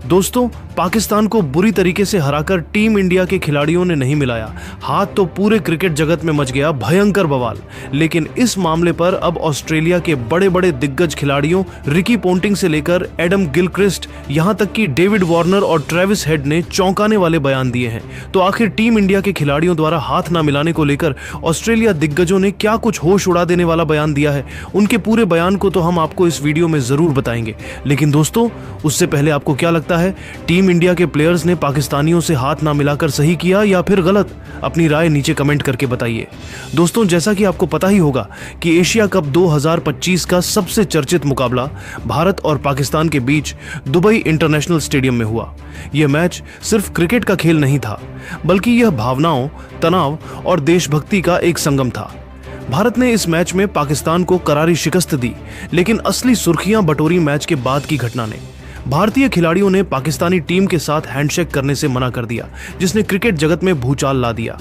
दोस्तों, पाकिस्तान को बुरी तरीके से हराकर टीम इंडिया के खिलाड़ियों ने नहीं मिलाया हाथ तो पूरे क्रिकेट जगत में मच गया भयंकर बवाल। लेकिन इस मामले पर अब ऑस्ट्रेलिया के बड़े बड़े दिग्गज खिलाड़ियों रिकी पोंटिंग से लेकर एडम गिलक्रिस्ट यहां तक कि डेविड वार्नर और ट्रेविस हेड ने चौंकाने वाले बयान दिए हैं। तो आखिर टीम इंडिया के खिलाड़ियों द्वारा हाथ न मिलाने को लेकर ऑस्ट्रेलिया दिग्गजों ने क्या कुछ होश उड़ा देने वाला बयान दिया है, उनके पूरे बयान को तो हम आपको इस वीडियो में जरूर बताएंगे। लेकिन दोस्तों, उससे पहले आपको क्या लगता है, टीम इंडिया के प्लेयर्स ने पाकिस्तानियों से हाथ ना मिलाकर सही किया या फिर गलत? अपनी राय नीचे कमेंट करके बताइए। दोस्तों, जैसा कि आपको पता ही होगा कि एशिया कप 2025 का सबसे चर्चित मुकाबला भारत और पाकिस्तान के बीच दुबई इंटरनेशनल स्टेडियम में हुआ। यह मैच सिर्फ क्रिकेट का खेल नहीं था, बल्कि यह भावनाओं, तनाव और देशभक्ति का एक संगम था। भारत ने इस मैच में पाकिस्तान को करारी शिकस्त दी, लेकिन असली सुर्खियां बटोरी मैच के बाद की घटना ने। भारतीय खिलाड़ियों ने पाकिस्तानी टीम के साथ हैंडशेक करने से मना कर दिया, जिसने क्रिकेट जगत में भूचाल ला दिया।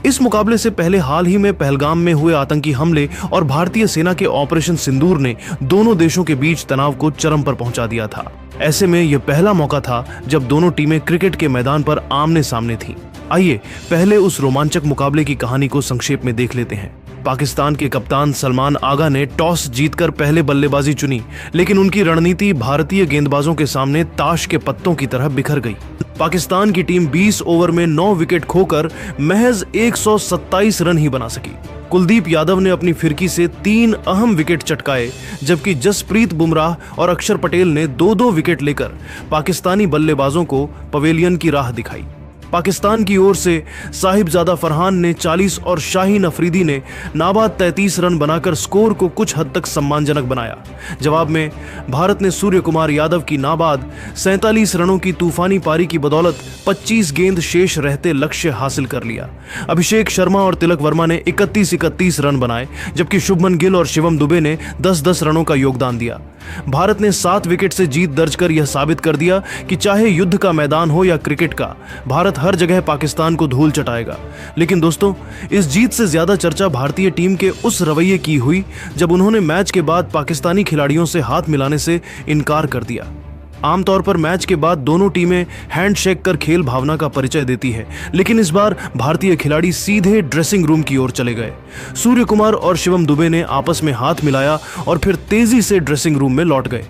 इस मुकाबले से पहले हाल ही में पहलगाम में हुए आतंकी हमले और भारतीय सेना के ऑपरेशन सिंदूर ने दोनों देशों के बीच तनाव को चरम पर पहुंचा दिया था। ऐसे में यह पहला मौका था जब दोनों टीमें क्रिकेट के मैदान पर आमने सामने थीं। आइए पहले उस रोमांचक मुकाबले की कहानी को संक्षेप में देख लेते हैं। पाकिस्तान के कप्तान सलमान आगा ने टॉस जीतकर पहले बल्लेबाजी चुनी, लेकिन उनकी रणनीति भारतीय गेंदबाजों के सामने ताश के पत्तों की तरह बिखर गई। पाकिस्तान की टीम 20 ओवर में 9 विकेट खोकर महज 127 रन ही बना सकी। कुलदीप यादव ने अपनी फिरकी से 3 अहम विकेट चटकाए, जबकि जसप्रीत बुमराह और अक्षर पटेल ने 2-2 विकेट लेकर पाकिस्तानी बल्लेबाजों को पवेलियन की राह दिखाई। पाकिस्तान की ओर से साहिबजादा फरहान ने 40 और शाहीन अफरीदी ने नाबाद 33 रन बनाकर स्कोर को कुछ हद तक सम्मानजनक बनाया। जवाब में भारत ने सूर्य कुमार यादव की नाबाद 47 रनों की तूफानी पारी की बदौलत 25 गेंद शेष रहते लक्ष्य हासिल कर लिया। अभिषेक शर्मा और तिलक वर्मा ने 31 रन बनाए, जबकि शुभमन गिल और शिवम दुबे ने 10-10 रनों का योगदान दिया। भारत ने 7 विकेट से जीत दर्ज कर यह साबित कर दिया कि चाहे युद्ध का मैदान हो या क्रिकेट का, भारत हर जगह पाकिस्तान को धूल चटाएगा। लेकिन दोस्तों, इस जीत से ज्यादा चर्चा भारतीय टीम के उस रवैये की हुई जब उन्होंने मैच के बाद पाकिस्तानी खिलाड़ियों से हाथ मिलाने से इनकार कर दिया। आमतौर पर मैच के बाद दोनों टीमें हैंडशेक कर खेल भावना का परिचय देती है, लेकिन इस बार भारतीय खिलाड़ी सीधे ड्रेसिंग रूम की ओर चले गए। सूर्य कुमार और शिवम दुबे ने आपस में हाथ मिलाया और फिर तेजी से ड्रेसिंग रूम में लौट गए।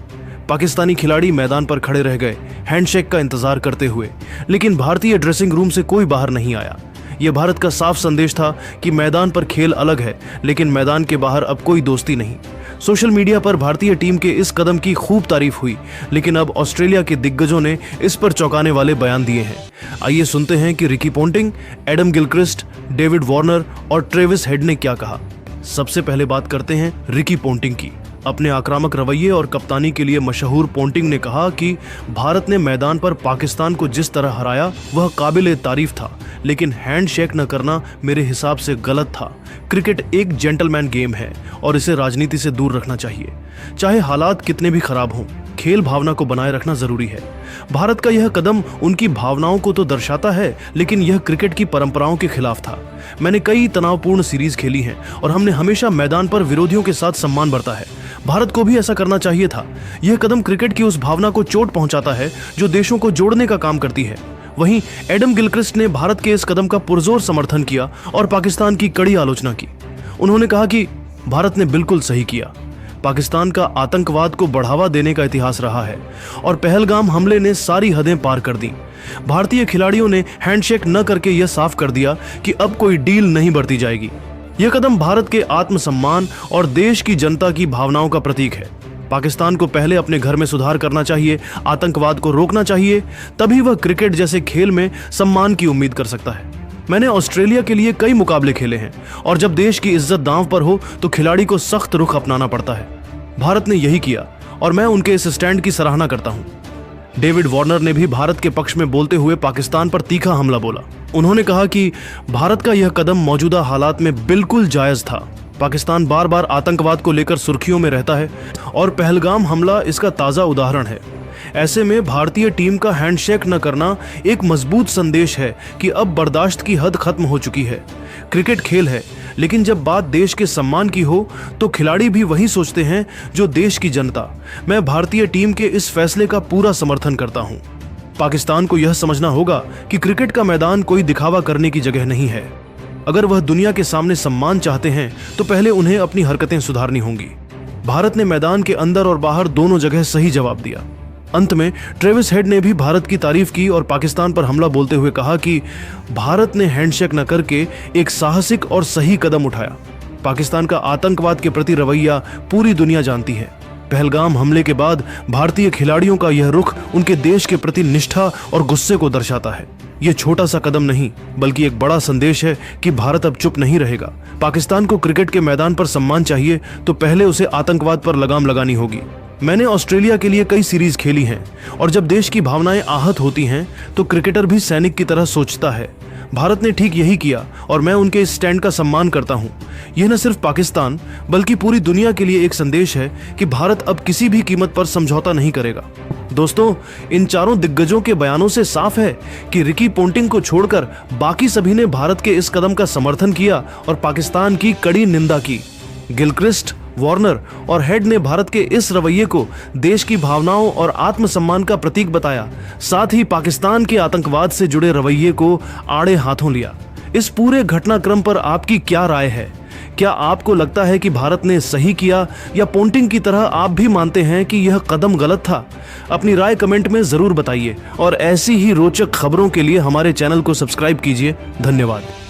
पाकिस्तानी खिलाड़ी मैदान पर खड़े रह गए, हैंडशेक का इंतजार करते हुए, लेकिन भारतीय ड्रेसिंग रूम से कोई बाहर नहीं आया। यह भारत का साफ संदेश था कि मैदान पर खेल अलग है, लेकिन मैदान के बाहर अब कोई दोस्ती नहीं। सोशल मीडिया पर भारतीय टीम के इस कदम की खूब तारीफ हुई, लेकिन अब ऑस्ट्रेलिया के दिग्गजों ने इस पर चौंकाने वाले बयान दिए हैं। आइए सुनते हैं कि Ricky Ponting, Adam Gilchrist, David Warner और ट्रेविस हेड ने क्या कहा। सबसे पहले बात करते हैं रिकी पोंटिंग की। अपने आक्रामक रवैये और कप्तानी के लिए मशहूर पोंटिंग ने कहा कि भारत ने मैदान पर पाकिस्तान को जिस तरह हराया वह काबिले तारीफ था, लेकिन हैंडशेक न करना मेरे हिसाब से गलत था। क्रिकेट एक जेंटलमैन गेम है और इसे राजनीति से दूर रखना चाहिए। चाहे हालात कितने भी खराब हों, खेल भावना को बनाए रखना जरूरी है। भारत का यह कदम उनकी भावनाओं को तो दर्शाता है, लेकिन यह क्रिकेट की परंपराओं के खिलाफ था। मैंने कई तनावपूर्ण सीरीज खेली हैं और हमने हमेशा मैदान पर विरोधियों के साथ सम्मान बरता है। भारत को भी ऐसा करना चाहिए था। यह कदम क्रिकेट की उस भावना को चोट पहुंचाता है जो देशों को जोड़ने का काम करती है। वहीं एडम गिलक्रिस्ट ने भारत के इस कदम का पुरजोर समर्थन किया और पाकिस्तान की कड़ी आलोचना की। उन्होंने कहा कि भारत ने बिल्कुल सही किया। पाकिस्तान का आतंकवाद को बढ़ावा देने का इतिहास रहा है और पहलगाम हमले ने सारी हदें पार कर दी। भारतीय खिलाड़ियों ने हैंडशेक न करके यह साफ कर दिया कि अब कोई डील नहीं बरती जाएगी। यह कदम भारत के आत्मसम्मान और देश की जनता की भावनाओं का प्रतीक है। पाकिस्तान को पहले अपने घर में सुधार करना चाहिए, आतंकवाद को रोकना चाहिए, तभी वह क्रिकेट जैसे खेल में सम्मान की उम्मीद कर सकता है। मैंने ऑस्ट्रेलिया के लिए कई मुकाबले खेले हैं और जब देश की इज्जत दांव पर हो तो खिलाड़ी को सख्त रुख अपनाना पड़ता है। भारत ने यही किया और मैं उनके इस स्टैंड की सराहना करता हूं। डेविड वार्नर ने भी भारत के पक्ष में बोलते हुए पाकिस्तान पर तीखा हमला बोला। उन्होंने कहा कि भारत का यह कदम मौजूदा हालात में बिल्कुल जायज था। पाकिस्तान बार बार आतंकवाद को लेकर सुर्खियों में रहता है और पहलगाम हमला इसका ताज़ा उदाहरण है। ऐसे में भारतीय टीम का हैंडशेक न करना एक मजबूत संदेश है कि अब बर्दाश्त की हद खत्म हो चुकी है। क्रिकेट खेल है, लेकिन जब बात देश के सम्मान की हो तो खिलाड़ी भी वही सोचते हैं जो देश की जनता। मैं भारतीय टीम के इस फैसले का पूरा समर्थन करता हूं। पाकिस्तान को यह समझना होगा कि क्रिकेट का मैदान कोई दिखावा करने की जगह नहीं है। अगर वह दुनिया के सामने सम्मान चाहते हैं तो पहले उन्हें अपनी हरकतें सुधारनी होंगी। भारत ने मैदान के अंदर और बाहर दोनों जगह सही जवाब दिया। अंत में ट्रेविस हेड ने भी भारत की तारीफ की और पाकिस्तान पर हमला बोलते हुए कहा कि भारत ने हैंडशेक न करके एक साहसिक और सही कदम उठाया। पाकिस्तान का आतंकवाद के प्रति रवैया पूरी दुनिया जानती है। पहलगाम हमले के बाद भारतीय खिलाड़ियों का यह रुख उनके देश के प्रति निष्ठा और गुस्से को दर्शाता है। यह छोटा सा कदम नहीं बल्कि एक बड़ा संदेश है कि भारत अब चुप नहीं रहेगा। पाकिस्तान को क्रिकेट के मैदान पर सम्मान चाहिए तो पहले उसे आतंकवाद पर लगाम लगानी होगी। मैंने ऑस्ट्रेलिया के लिए कई सीरीज खेली हैं और जब देश की भावनाएं आहत होती हैं तो क्रिकेटर भी सैनिक की तरह सोचता है। भारत ने ठीक यही किया और मैं उनके इस स्टैंड का सम्मान करता हूं। यह न सिर्फ पाकिस्तान बल्कि पूरी दुनिया के लिए एक संदेश है कि भारत अब किसी भी कीमत पर समझौता नहीं करेगा। दोस्तों, इन चारों दिग्गजों के बयानों से साफ है कि रिकी पोंटिंग को छोड़कर बाकी सभी ने भारत के इस कदम का समर्थन किया और पाकिस्तान की कड़ी निंदा की। गिलक्रिस्ट, वार्नर और हेड ने भारत के इस रवैये को देश की भावनाओं और आत्मसम्मान का प्रतीक बताया, साथ ही पाकिस्तान के आतंकवाद से जुड़े रवैये को आड़े हाथों लिया। इस पूरे घटनाक्रम पर आपकी क्या राय है? क्या आपको लगता है कि भारत ने सही किया या पोंटिंग की तरह आप भी मानते हैं कि यह कदम गलत था? अपनी राय कमेंट में जरूर बताइए और ऐसी ही रोचक खबरों के लिए हमारे चैनल को सब्सक्राइब कीजिए। धन्यवाद।